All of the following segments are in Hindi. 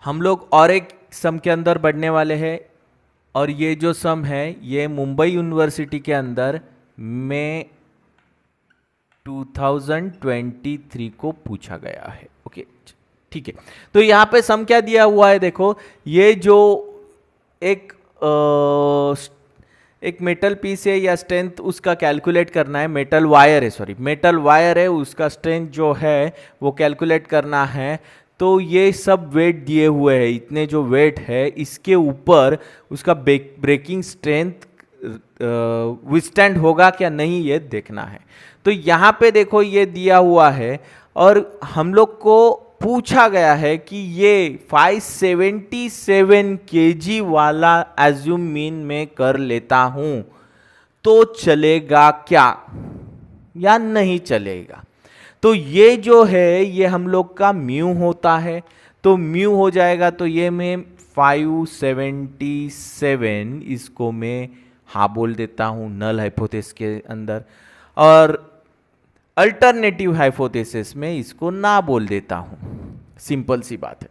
हम लोग और एक सम के अंदर बढ़ने वाले हैं और ये जो सम है ये मुंबई यूनिवर्सिटी के अंदर में 2023 को पूछा गया है। ओके ठीक है, तो यहाँ पे सम क्या दिया हुआ है देखो, ये जो एक एक मेटल पीस है या स्ट्रेंथ उसका कैलकुलेट करना है, मेटल वायर है, सॉरी मेटल वायर है, उसका स्ट्रेंथ जो है वो कैलकुलेट करना है। तो ये सब वेट दिए हुए हैं, इतने जो वेट है इसके ऊपर उसका ब्रेकिंग स्ट्रेंथ विथस्टैंड होगा क्या नहीं ये देखना है। तो यहाँ पे देखो ये दिया हुआ है और हम लोग को पूछा गया है कि ये 577 केजी वाला एज्यूम मीन में कर लेता हूं तो चलेगा क्या या नहीं चलेगा। तो ये जो है ये हम लोग का म्यू होता है, तो म्यू हो जाएगा, तो ये मैं 577 इसको मैं हाँ बोल देता हूं नल हाइपोथेसिस के अंदर, और अल्टरनेटिव हाइपोथेसिस में इसको ना बोल देता हूं। सिंपल सी बात है।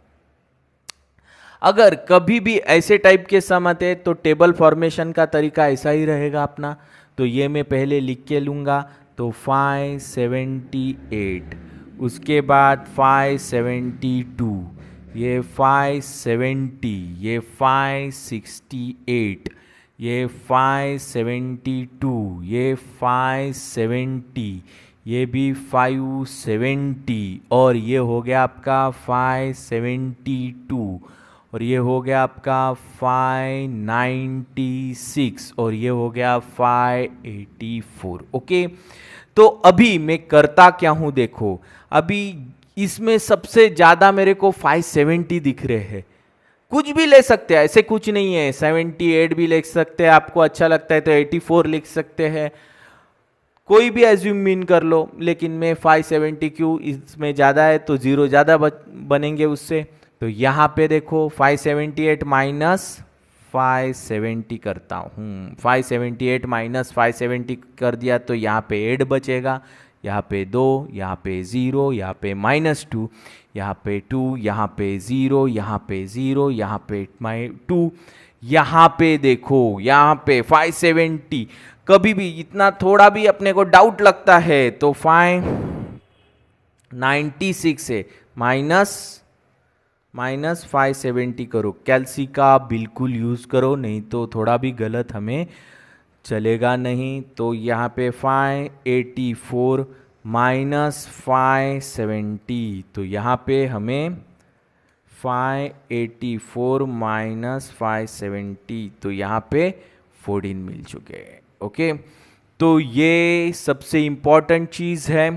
अगर कभी भी ऐसे टाइप के सम आते तो टेबल फॉर्मेशन का तरीका ऐसा ही रहेगा अपना। तो ये मैं पहले लिख के लूंगा, तो 578, उसके बाद 572, ये 570, ये 568, ये 572, ये 570, ये भी 570, और ये हो गया आपका 572, और ये हो गया आपका 596, और ये हो गया 584। ओके, तो अभी मैं करता क्या हूं देखो, अभी इसमें सबसे ज्यादा मेरे को 570 दिख रहे हैं। कुछ भी ले सकते हैं, ऐसे कुछ नहीं है, 78 भी लिख सकते हैं, आपको अच्छा लगता है तो 84 लिख सकते हैं, कोई भी एज्यूम मीन कर लो। लेकिन मैं 570 क्यों, इसमें ज़्यादा है तो जीरो ज़्यादा बनेंगे उससे। तो यहाँ पे देखो 578 माइनस 570 करता हूँ, 578 माइनस 570 कर दिया तो यहाँ पे 8 बचेगा, यहाँ पे 2, यहाँ पे 0, यहाँ पे -2, यहाँ पे 2, यहाँ पे 0, यहाँ पे 0, यहाँ पे 2, यहाँ पे देखो यहाँ पे 570। कभी भी इतना थोड़ा भी अपने को डाउट लगता है तो 596 है माइनस 570 करो, कैल्सी का बिल्कुल यूज़ करो, नहीं तो थोड़ा भी गलत हमें चलेगा नहीं। तो यहाँ पे 584 माइनस 570, तो यहाँ पे हमें 584 माइनस 570, तो यहाँ पे 14 मिल चुके हैं। ओके, तो ये सबसे इम्पॉर्टेंट चीज़ है।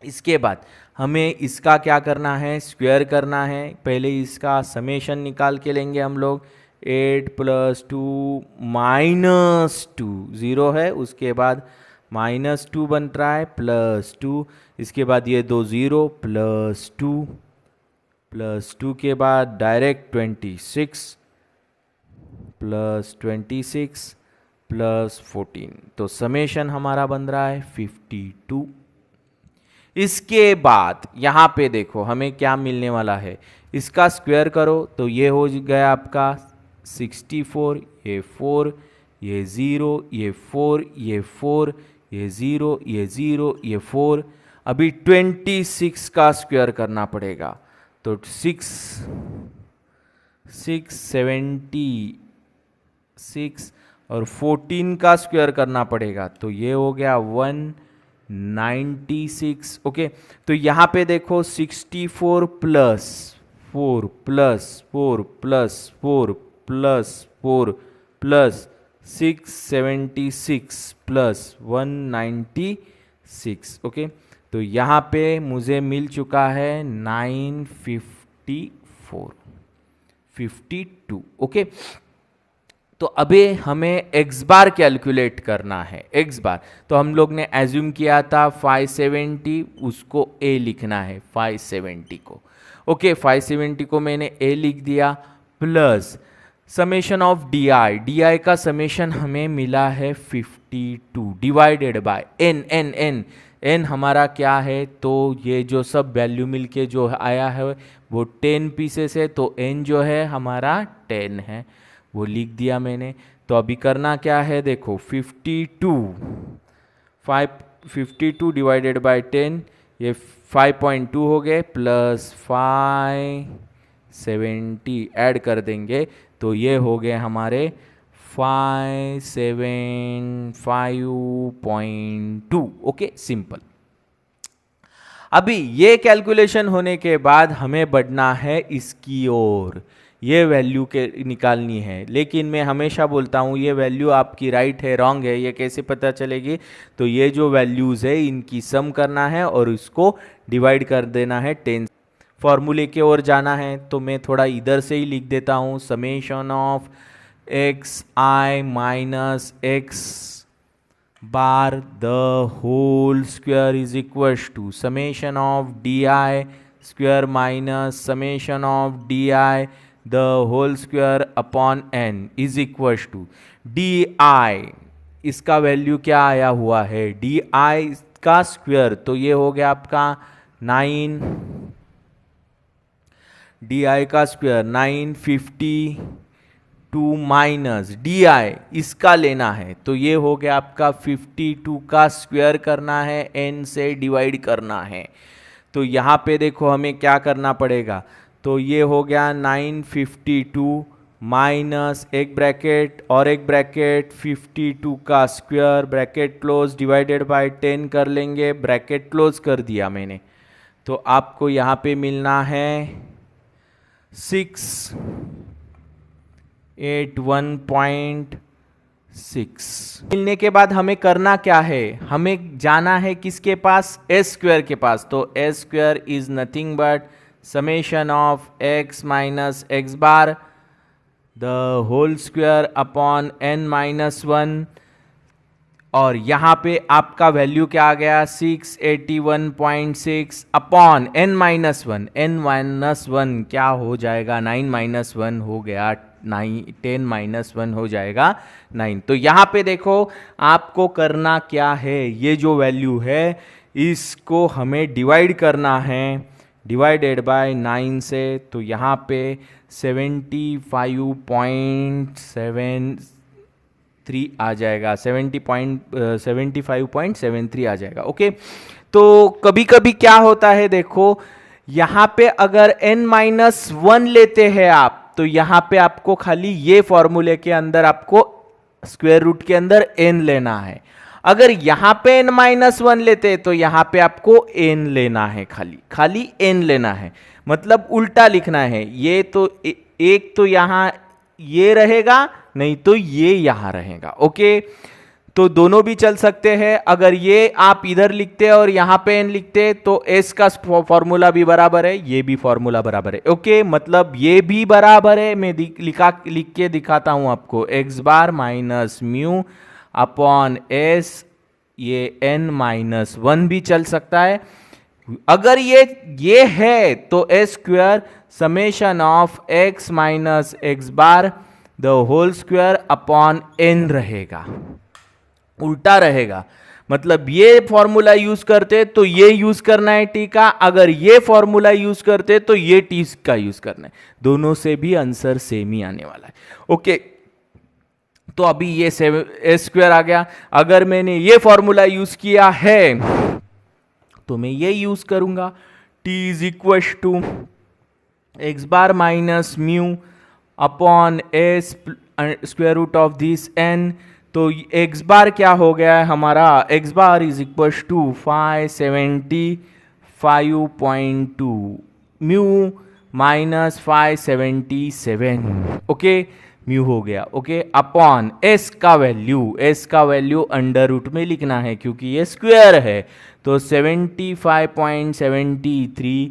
इसके बाद हमें इसका क्या करना है, स्क्वायर करना है। पहले इसका समेशन निकाल के लेंगे हम लोग, 8 + 2 -2 0 है, उसके बाद -2 बन रहा है +2, इसके बाद ये 2 0 +2 के बाद डायरेक्ट 26 +26 +14, तो समेशन हमारा बन रहा है 52। इसके बाद यहाँ पे देखो हमें क्या मिलने वाला है, इसका स्क्वायर करो तो ये हो गया आपका 64, ये 4, ये 0, ये 4, ये 4, ये 0, ये 0, ये 4। अभी 26 का स्क्वायर करना पड़ेगा, तो 676 और 14 का स्क्वायर करना पड़ेगा, तो ये हो गया 196। ओके, तो यहाँ पे देखो 64 + 4 + 4 + 4 + 4 + 676 + 196। ओके, तो यहाँ पे मुझे मिल चुका है 954 52। ओके, तो अभी हमें x बार कैलकुलेट करना है। x बार तो हम लोग ने एज्यूम किया था 570, उसको a लिखना है 570 को। ओके, 570 को मैंने a लिख दिया, प्लस समेशन ऑफ डी का समेशन हमें मिला है 52 डिवाइडेड बाय n n हमारा क्या है, तो ये जो सब वैल्यू मिलके जो आया है वो 10 पीसेस है, तो n जो है हमारा 10 है, वो लिख दिया मैंने। तो अभी करना क्या है देखो, 52 डिवाइडेड बाय 10, ये 5.2 हो गए, प्लस 570 ऐड कर देंगे तो ये हो गए हमारे 575.2। Okay, simple. अभी ये कैलकुलेशन होने के बाद हमें बढ़ना है इसकी ओर, ये वैल्यू के निकालनी है। लेकिन मैं हमेशा बोलता हूँ ये वैल्यू आपकी राइट है रॉन्ग है ये कैसे पता चलेगी, तो ये जो वैल्यूज़ है इनकी सम करना है और इसको डिवाइड कर देना है 10। फॉर्मूले की ओर जाना है तो मैं थोड़ा इधर से ही लिख देता हूँ, summation of X I minus X bar the whole square is equal to summation of D I square minus summation of D I the whole square upon N is equal to D I, इसका वैल्यू क्या आया हुआ है, डी आई का स्क्वायर, तो ये हो गया आपका 9, डी आई का स्क्वायर 952 माइनस डी आई इसका लेना है, तो ये हो गया आपका 52 का स्क्वायर करना है, n से डिवाइड करना है। तो यहाँ पे देखो हमें क्या करना पड़ेगा, तो ये हो गया 952 माइनस एक ब्रैकेट और एक ब्रैकेट 52 का square bracket close divided by 10 कर लेंगे, ब्रैकेट क्लोज कर दिया मैंने। तो आपको यहाँ पे मिलना है 681.6। मिलने के बाद हमें करना क्या है, हमें जाना है किसके पास, एस स्क्वायर के पास। तो S square is nothing but summation of X minus X bar the whole square upon N minus 1, और यहाँ पे आपका वैल्यू क्या आ गया 681.6 upon n minus 1, n minus 1 क्या हो जाएगा 9 माइनस 1 हो गया 9, 10 माइनस 1 हो जाएगा 9। तो यहाँ पे देखो आपको करना क्या है, ये जो वैल्यू है इसको हमें डिवाइड करना है, डिवाइडेड बाय 9 से, तो यहाँ पे 75.73 आ जाएगा, 75.73 आ जाएगा। ओके, तो कभी कभी क्या होता है देखो, यहाँ पे अगर n-1 लेते हैं आप, तो यहाँ पे आपको खाली ये फॉर्मूले के अंदर आपको स्क्वायर रूट के अंदर n लेना है। अगर यहाँ पे n-1 लेते हैं तो यहाँ पे आपको n लेना है, खाली n लेना है, मतलब उल्टा लिखना है। ये तो एक तो यहाँ ये रहेगा, नहीं तो ये यहां रहेगा। ओके, तो दोनों भी चल सकते हैं। अगर ये आप इधर लिखते हैं और यहां पे n लिखते तो s का फॉर्मूला भी बराबर है, ये भी फॉर्मूला बराबर है। ओके, मतलब ये भी बराबर है, मैं लिख के दिखाता हूं आपको, x बार माइनस म्यू अपॉन s, ये n-1 भी चल सकता है। अगर ये है तो s square summation of x minus X bar the whole square upon n रहेगा, उल्टा रहेगा। मतलब ये फॉर्मूला यूज करते तो ये यूज करना है t का, अगर ये फॉर्मूला यूज करते तो ये t का यूज करना है, दोनों से भी आंसर सेम ही आने वाला है। ओके, तो अभी ये s स्क्वायर आ गया। अगर मैंने ये फॉर्मूला यूज किया है तो मैं ये यूज करूंगा, t is equal to X bar minus mu upon S square root of this n। तो एक्स बार क्या हो गया है हमारा, X bar is equal to 575.2 mu minus 577। Okay, mu हो गया। ओके, अपॉन एस का वैल्यू अंडर रूट में लिखना है क्योंकि ये स्क्वायर है, तो 75.73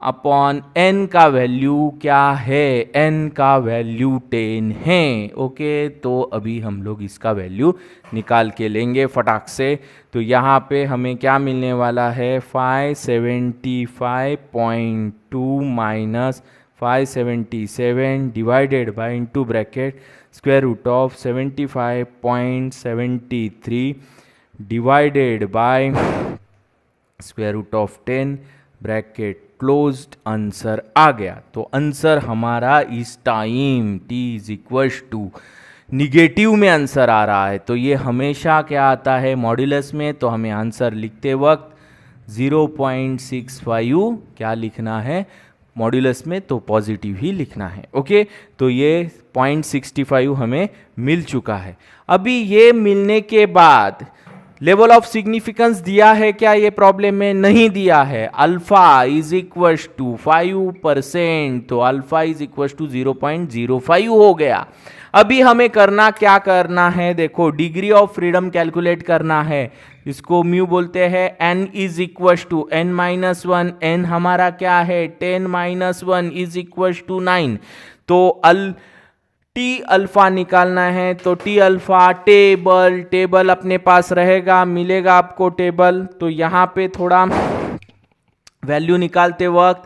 अपॉन n का वैल्यू क्या है, n का वैल्यू 10 है। ओके, तो अभी हम लोग इसका वैल्यू निकाल के लेंगे फटाक से। तो यहाँ पे हमें क्या मिलने वाला है, 575.2 minus 577 divided by into bracket square root of 75.73 divided by square root of 10 bracket closed, answer आ गया। तो आंसर हमारा इस time t is equal to negative में आंसर आ रहा है। तो ये हमेशा क्या आता है मॉड्यूलस में, तो हमें आंसर लिखते वक्त 0.65 क्या लिखना है मॉड्यूलस में, तो पॉजिटिव ही लिखना है। ओके, तो ये 0.65 हमें मिल चुका है। अभी ये मिलने के बाद लेवल ऑफ सिग्निफिकेंस दिया है क्या ये प्रॉब्लम में? नहीं दिया है। अल्फा इज इक्वल टू 5%, तो अल्फा इज इक्वल टू 0.05 हो गया। अभी हमें करना क्या करना है, देखो डिग्री ऑफ फ्रीडम कैलकुलेट करना है। इसको म्यू बोलते हैं। n is equal to n-1, n हमारा क्या है 10-1 इज इक्वल टू 9। तो टी अल्फा निकालना है, तो टी अल्फा टेबल अपने पास रहेगा, मिलेगा आपको टेबल। तो यहाँ पे थोड़ा वैल्यू निकालते वक्त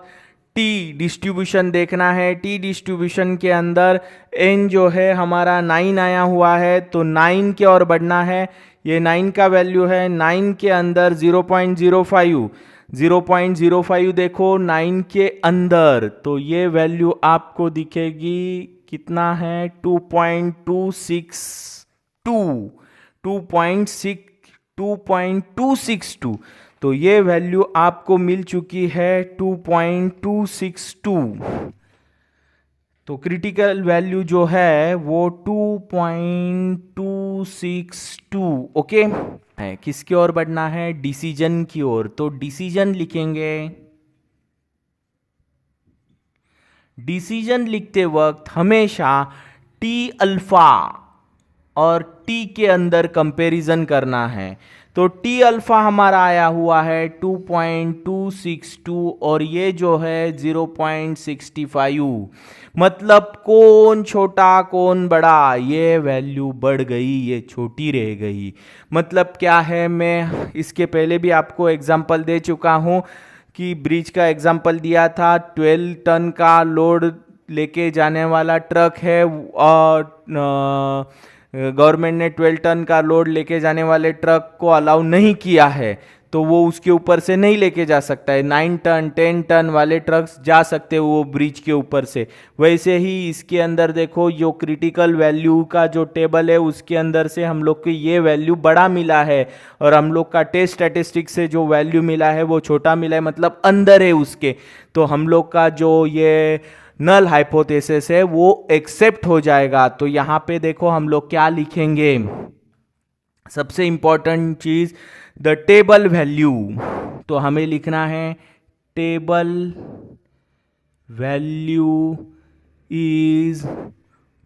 टी डिस्ट्रीब्यूशन देखना है। टी डिस्ट्रीब्यूशन के अंदर एन जो है हमारा 9 आया हुआ है, तो 9 की ओर बढ़ना है। ये 9 का वैल्यू है, 9 के अंदर 0.05 देखो 9 के अंदर, तो ये वैल्यू आपको दिखेगी कितना है 2.262। तो ये वैल्यू आपको मिल चुकी है 2.262। तो क्रिटिकल वैल्यू जो है वो 2.262 ओके है। किसकी ओर बढ़ना है? डिसीजन की ओर। तो डिसीजन लिखेंगे। डिसीजन लिखते वक्त हमेशा टी अल्फा और टी के अंदर कंपैरिजन करना है। तो टी अल्फा हमारा आया हुआ है 2.262 और ये जो है 0.65। मतलब कौन छोटा कौन बड़ा, ये वैल्यू बढ़ गई, ये छोटी रह गई। मतलब क्या है, मैं इसके पहले भी आपको एग्जांपल दे चुका हूं कि ब्रिज का एग्जांपल दिया था। 12 टन का लोड लेके जाने वाला ट्रक है और गवर्नमेंट ने 12 टन का लोड लेके जाने वाले ट्रक को अलाउ नहीं किया है, तो वो उसके ऊपर से नहीं लेके जा सकता है। 9 टन 10 टन वाले ट्रक्स जा सकते हैं वो ब्रिज के ऊपर से। वैसे ही इसके अंदर देखो जो क्रिटिकल वैल्यू का जो टेबल है उसके अंदर से हम लोग को ये वैल्यू बड़ा मिला है और हम लोग का टेस्ट स्टैटिस्टिक्स से जो वैल्यू मिला है वो छोटा मिला है, मतलब अंदर है उसके। तो हम लोग का जो ये नल हाइपोथेसिस है वो एक्सेप्ट हो जाएगा। तो यहां पे देखो हम लोग क्या लिखेंगे, सबसे इंपॉर्टेंट चीज द टेबल वैल्यू। तो हमें लिखना है table value is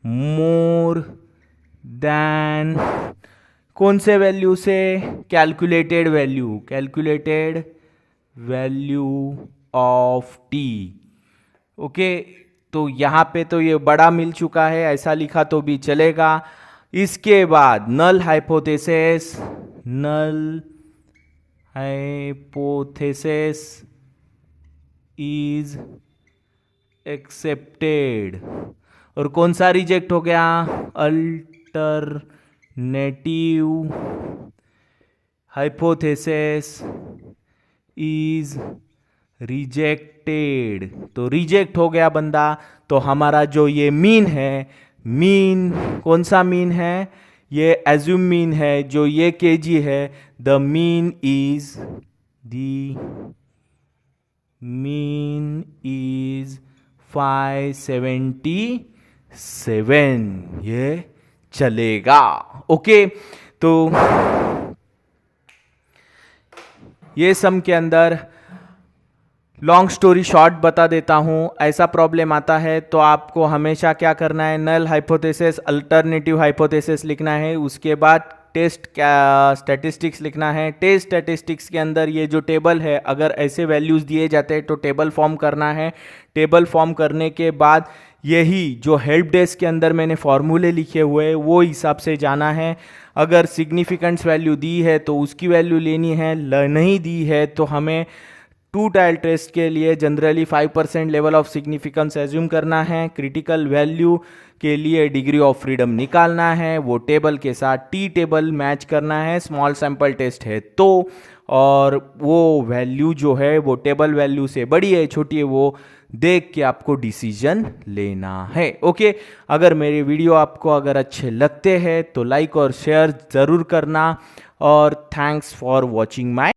more than कौन से वैल्यू से? Calculated value of T. Okay, तो यहां पे तो ये बड़ा मिल चुका है, ऐसा लिखा तो भी चलेगा। इसके बाद नल हाइपोथेसिस इज एक्सेप्टेड और कौन सा रिजेक्ट हो गया? Alternative hypothesis is rejected. तो रिजेक्ट हो गया बंदा। तो हमारा जो ये मीन है, मीन कौन सा मीन है? ये एज्यूम मीन है, जो ये केजी है। The mean is 577। ये चलेगा। ओके, तो ये सम के अंदर लॉन्ग स्टोरी शॉर्ट बता देता हूं। ऐसा प्रॉब्लम आता है तो आपको हमेशा क्या करना है, नल हाइपोथेसिस अल्टरनेटिव हाइपोथेसिस लिखना है, उसके बाद टेस्ट स्टैटिस्टिक्स लिखना है। टेस्ट स्टैटिस्टिक्स के अंदर ये जो टेबल है, अगर ऐसे वैल्यूज दिए जाते हैं तो टेबल फॉर्म करना है। टेबल फॉर्म करने के बाद यही जो हेल्प डेस्क के अंदर मैंने फॉर्मूले लिखे हुए वो हिसाब से जाना है। अगर सिग्निफिकेंस वैल्यू दी है तो उसकी वैल्यू लेनी है, नहीं दी है तो हमें 2 टाइल टेस्ट के लिए generally 5% level of significance assume करना है। क्रिटिकल वैल्यू के लिए डिग्री ऑफ फ्रीडम निकालना है, वो टेबल के साथ टी टेबल मैच करना है। स्मॉल सैंपल टेस्ट है तो और वो वैल्यू जो है वो टेबल वैल्यू से बड़ी है छोटी है वो देख के आपको डिसीजन लेना है। ओके, अगर मेरे वीडियो आपको अगर अच्छे लगते हैं तो लाइक और शेयर ज़रूर करना, और थैंक्स फॉर वॉचिंग माय